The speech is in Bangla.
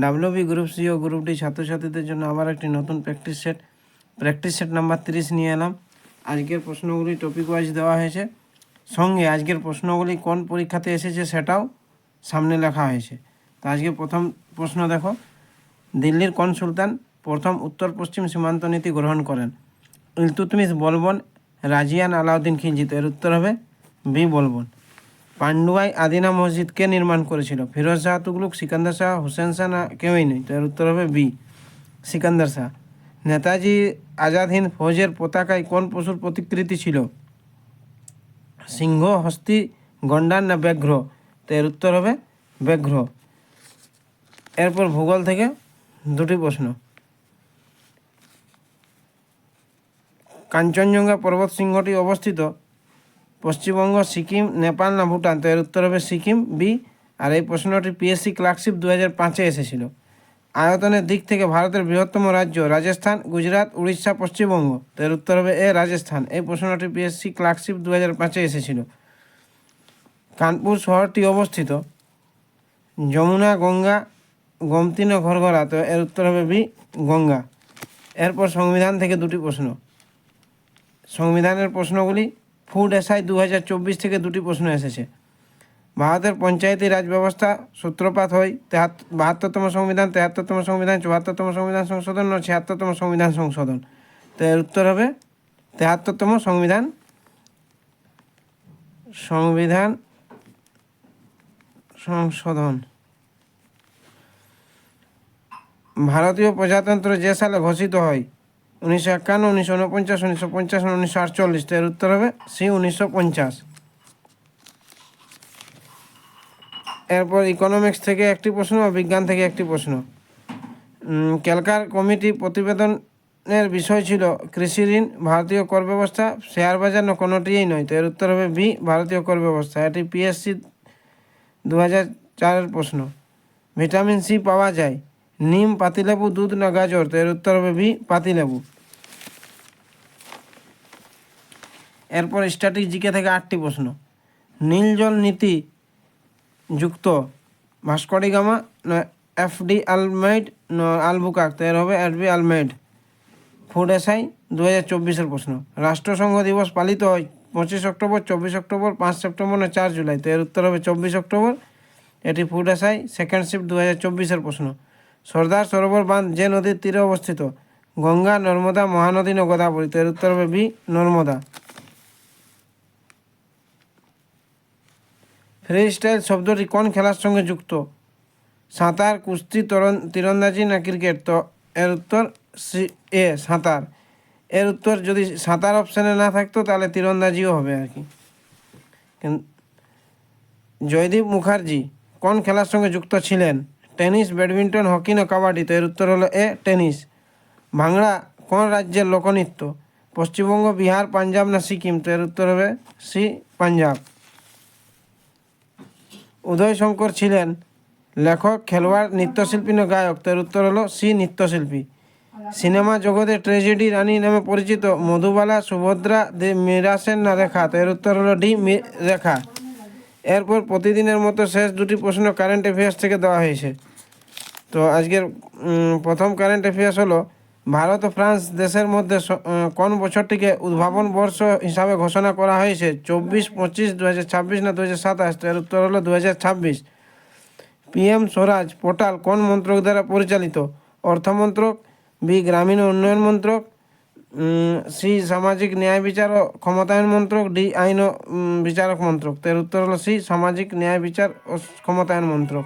ডাব্লিউবি গ্রুপ সি ও গ্রুপ ডি ছাত্রছাত্রীদের জন্য আবার একটি নতুন প্র্যাকটিস সেট নাম্বার 30 নিয়ে এলাম। আজকের প্রশ্নগুলি টপিক ওয়াইজ দেওয়া হয়েছে, সঙ্গে আজকের প্রশ্নগুলি কোন পরীক্ষাতে এসেছে সেটাও সামনে লেখা হয়েছে। তো আজকে প্রথম প্রশ্ন দেখো, দিল্লির কোন সুলতান প্রথম উত্তর পশ্চিম সীমান্ত নীতি গ্রহণ করেন? ইলতুৎমিশ, বলবন, রাজিয়ান, আলাউদ্দিন খিলজি। তো এর উত্তর হবে বি, বলবন। পান্ডুয়াই আদিনা মসজিদ কে নির্মাণ করেছিল? ফিরোজ শাহ তুগলক, সিকান্দার শাহ, হুসেন শাহ, না কেউই নেই? তো এর উত্তর হবে বি, সিকান্দার শাহ। নেতাজি আজাদ হিন্দ ফৌজের পতাকায় কোন পশুর প্রতিকৃতি ছিল? সিংহ, হস্তি, গন্ডার, না ব্যাঘ্র? তো এর উত্তর হবে ব্যাঘ্র। এরপর ভূগোল থেকে দুটি প্রশ্ন। কাঞ্চনজঙ্ঘা পর্বত শৃঙ্গটি অবস্থিত পশ্চিমবঙ্গ, সিকিম, নেপাল, না ভুটান? তো এর উত্তর হবে সিকিম, বি। আর এই প্রশ্নটি পিএসসি ক্লার্কশিপ 2005-এ এসেছিল। আয়তনের দিক থেকে ভারতের বৃহত্তম রাজ্য রাজস্থান, গুজরাট, উড়িষ্যা, পশ্চিমবঙ্গ? তো এর উত্তর হবে এ, রাজস্থান। এই প্রশ্নটি পিএসসি ক্লার্কশিপ 2005-এ এসেছিল। কানপুর শহরটি অবস্থিত যমুনা, গঙ্গা, গোমতী, না ঘরঘরা? তো এর উত্তর হবে বি, গঙ্গা। এরপর সংবিধান থেকে দুটি প্রশ্ন। সংবিধানের প্রশ্নগুলি ফুড এসআই 2024 থেকে দুটি প্রশ্ন এসেছে। ভারতের পঞ্চায়েতি রাজ ব্যবস্থা সূত্রপাত হয় 72তম সংবিধান, 73তম সংবিধান, 74তম সংবিধান সংশোধন, 76তম সংবিধান সংশোধন? তো এর উত্তর হবে 73তম সংবিধান সংশোধন। ভারতীয় প্রজাতন্ত্র যে সালে ঘোষিত হয়? 1951, 1949, 1950, 1948? তো এর উত্তর হবে সি, 1950। এরপর ইকোনমিক্স থেকে একটি প্রশ্ন, বিজ্ঞান থেকে একটি প্রশ্ন। ক্যালকার কমিটি প্রতিবেদনের বিষয় ছিল কৃষি ঋণ, ভারতীয় কর ব্যবস্থা, শেয়ার বাজার, না কোনোটিই নয়? তো এর উত্তর হবে বি, ভারতীয় কর ব্যবস্থা। এটি পিএসসি 2004-এর প্রশ্ন। ভিটামিন সি পাওয়া যায় নিম, পাতিলেবু, দুধ, না গাজর? তো এর উত্তর হবে বি, পাতিলেবু। এরপর স্ট্যাটিক জিকে থেকে 8টি প্রশ্ন। নীল জল নীতি যুক্ত ভাস্কো ডি গামা, না এফডি আলমেইড, না আলবুকার্ক? তো এর হবে এফডি আলমেইড। ফুড এসআই 2024-এর প্রশ্ন। রাষ্ট্রসংঘ দিবস পালিত হয় 25 অক্টোবর, 24 অক্টোবর, 5 সেপ্টেম্বর, না 4 জুলাই? তো এর উত্তর হবে 24 অক্টোবর। এটি ফুড এসআই সেকেন্ড শিফট 2024-এর প্রশ্ন। সর্দার সরোবর বাঁধ যে নদীর তীরে অবস্থিত? গঙ্গা, নর্মদা, মহানদী, না গোদাবরী? তো এর উত্তর হবে বি, নর্মদা। ফ্রি স্টাইল শব্দটি কোন খেলার সঙ্গে যুক্ত? সাঁতার, কুস্তি, তীরন্দাজি, না ক্রিকেট? তো এর উত্তর সি, এ, সাঁতার। এর উত্তর যদি সাঁতার অপশানে না থাকতো তাহলে তীরন্দাজিও হবে আর কি। জয়দীপ মুখার্জি কোন খেলার সঙ্গে যুক্ত ছিলেন? টেনিস, ব্যাডমিন্টন, হকি, না কাবাডি? তো এর উত্তর হলো এ, টেনিস। ভাংড়া কোন রাজ্যের লোকনৃত্য? পশ্চিমবঙ্গ, বিহার, পাঞ্জাব, না সিকিম? তো এর উত্তর হবে সি, পাঞ্জাব। উদয় শঙ্কর ছিলেন লেখক, খেলোয়াড়, নৃত্যশিল্পী, না গায়ক? তো এর উত্তর হলো সি, নৃত্যশিল্পী। সিনেমা জগতে ট্র্যাজেডি রানী নামে পরিচিত মধুবালা, সুভদ্রা, মীরা সেন, না রেখা? তো এর উত্তর হলো ডি, রেখা। এরপর প্রতিদিনের মতো শেষ দুটি প্রশ্ন কারেন্ট অ্যাফেয়ার্স থেকে দেওয়া হয়েছে। তো আজকের প্রথম কারেন্ট অ্যাফেয়ার্স হলো, ভারত ও ফ্রান্স দেশের মধ্যে কোন বছরটিকে উদ্ভাবন বর্ষ হিসাবে ঘোষণা করা হয়েছে? 24, 25, 2026, না 2027? তো এর উত্তর হলো 2026। পিএম স্বরাজ পোর্টাল কোন মন্ত্রক দ্বারা পরিচালিত? অর্থমন্ত্রক, বি, গ্রামীণ উন্নয়ন মন্ত্রক, সি, সামাজিক ন্যায় বিচার ও ক্ষমতায়ন মন্ত্রক, ডি, আইন ও বিচারক মন্ত্রক? তো এর উত্তর হলো সি, সামাজিক ন্যায় বিচার ও ক্ষমতায়ন মন্ত্রক।